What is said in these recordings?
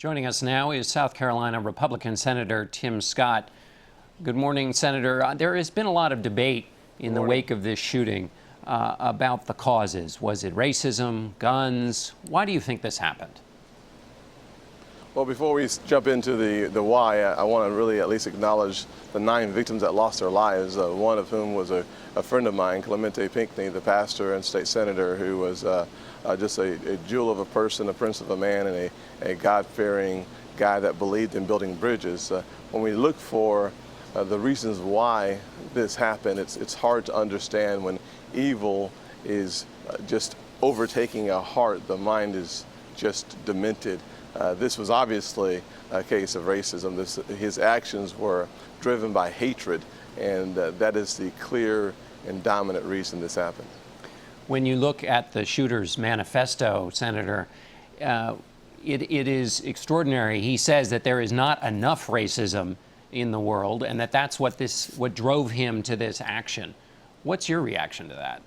Joining us now is South Carolina Republican Senator Tim Scott. Good morning, Senator. There has been a lot of debate in the wake of this shooting about the causes. Was it racism, guns? Why do you think this happened? Well, before we jump into the why, I want to really at least acknowledge the 9 victims that lost their lives, one of whom was a friend of mine, Clemente Pinckney, the pastor and state senator, who was just a jewel of a person, a prince of a man, and a God-fearing guy that believed in building bridges. When we look for the reasons why this happened, it's hard to understand when evil is just overtaking a heart. The mind is just demented. This was obviously a case of racism. His actions were driven by hatred, and that is the clear and dominant reason this happened. When you look at the shooter's manifesto, Senator, it is extraordinary. He says that there is not enough racism in the world, and that's what drove him to this action. What's your reaction to that?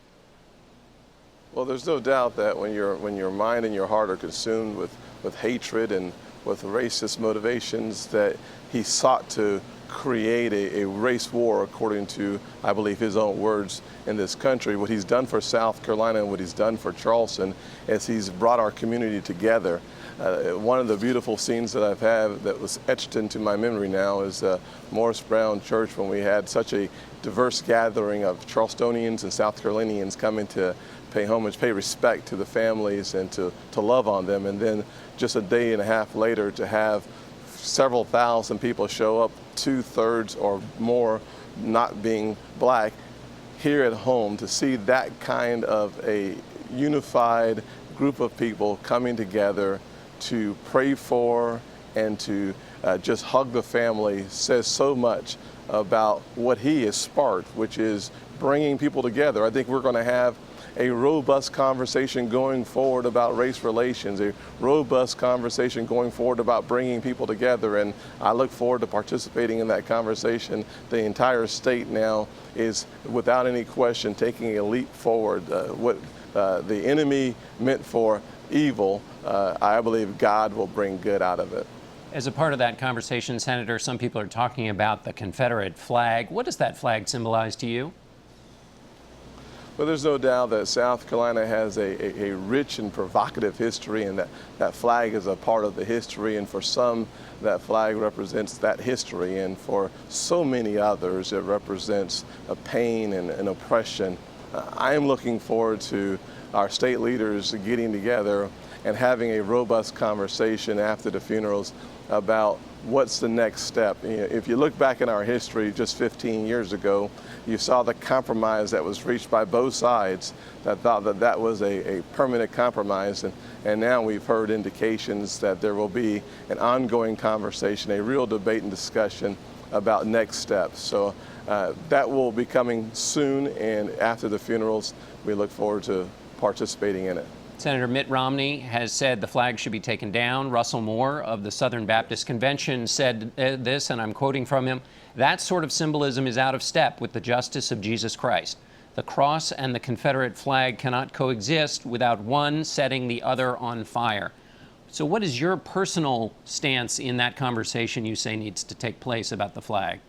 Well, there's no doubt that when your mind and your heart are consumed with hatred and with racist motivations, that he sought to create a race war, according to, I believe, his own words in this country. What he's done for South Carolina and what he's done for Charleston is he's brought our community together. One of the beautiful scenes that I've had that was etched into my memory now is Morris Brown Church, when we had such a diverse gathering of Charlestonians and South Carolinians coming to pay homage, pay respect to the families and to love on them. And then just a day and a half later to have several thousand people show up, 2/3 or more not being black, here at home, to see that kind of a unified group of people coming together to pray for and to just hug the family says so much about what he has sparked, which is bringing people together. I think we're going to have a robust conversation going forward about race relations, a robust conversation going forward about bringing people together, and I look forward to participating in that conversation. The entire state now is, without any question, taking a leap forward. What the enemy meant for evil, I believe God will bring good out of it. As a part of that conversation, Senator, some people are talking about the Confederate flag. What does that flag symbolize to you? Well, there's no doubt that South Carolina has a rich and provocative history, and that flag is a part of the history, and for some, that flag represents that history, and for so many others, it represents a pain and an oppression. I am looking forward to our state leaders getting together and having a robust conversation after the funerals about what's the next step. If you look back in our history just 15 years ago, you saw the compromise that was reached by both sides that thought that that was a permanent compromise. And now we've heard indications that there will be an ongoing conversation, a real debate and discussion about next steps. So that will be coming soon, and after the funerals, we look forward to participating in it. Senator Mitt Romney has said the flag should be taken down. Russell Moore of the Southern Baptist Convention said this, and I'm quoting from him: "That sort of symbolism is out of step with the justice of Jesus Christ. The cross and the Confederate flag cannot coexist without one setting the other on fire." So what is your personal stance in that conversation you say needs to take place about the flag?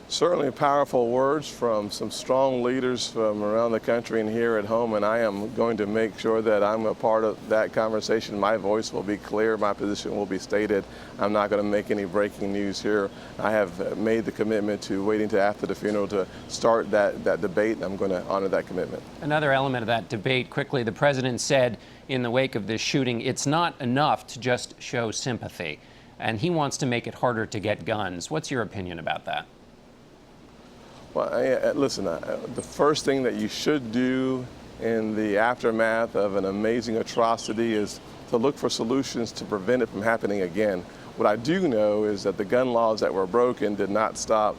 Certainly powerful words from some strong leaders from around the country and here at home, and I am going to make sure that I'm a part of that conversation. My voice will be clear, my position will be stated. I'm not going to make any breaking news here. I have made the commitment to waiting till after the funeral to start that debate, and I'm going to honor that commitment. Another element of that debate, quickly, the president said in the wake of this shooting, it's not enough to just show sympathy, and he wants to make it harder to get guns. What's your opinion about that? Well, listen, the first thing that you should do in the aftermath of an amazing atrocity is to look for solutions to prevent it from happening again. What I do know is that the gun laws that were broken did not stop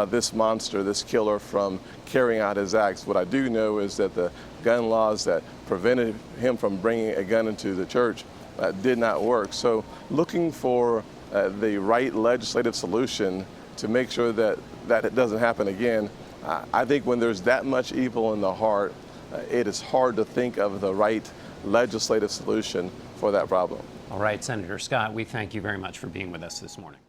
this monster, this killer, from carrying out his acts. What I do know is that the gun laws that prevented him from bringing a gun into the church did not work. So looking for the right legislative solution to make sure that it doesn't happen again. I think when there's that much evil in the heart, it is hard to think of the right legislative solution. for that problem. All right, Senator Scott, we thank you very much for being with us this morning.